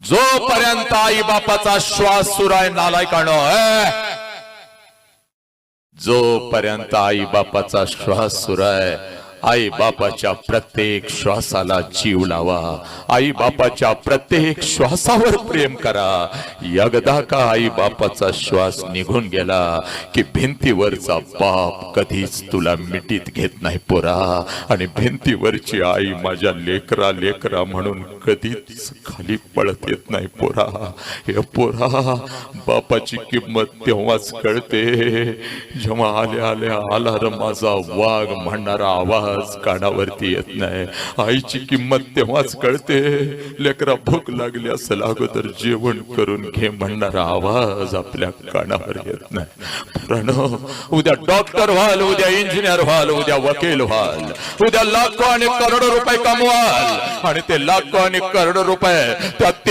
जोपर्यंत आई बापाचा श्वास सुरू आहे नालायकानो, जोपर्यंत आई बापाचा श्वास सुरू आहे, आई बापाच्या प्रत्येक श्वासाला जीव लावा, आई बापाच्या प्रत्येक श्वासावर प्रेम करा। एकदा का आई बापाचा श्वास निघून गेला की भिंतीवरचा बाप कधीच तुला मिठीत घेत नाही पोरा, आणि भिंतीवरची आई माझ्या लेकरा लेकरा म्हणून कधीच खाली पळत येत नाही पोरा। हे पोरा, बापाची किंमत तेव्हाच कळते जेव्हा आल्या आल्या आला र माझा वाघ म्हणणारा आवाज कानावरती येत नाही। आईची किंमत तेव्हाच कळते लेकरा भूक लागली असेल अगोदर जेवण करून घे म्हणणारा आवाज आपल्या कानावर येत नाही। पुराणो, उद्या डॉक्टर व्हाल, उद्या इंजिनियर व्हाल, उद्या वकील व्हाल, उद्या लाखो आणि करोडो रुपये कमवाल, आणि ते लाखो आणि करोडो रुपये त्या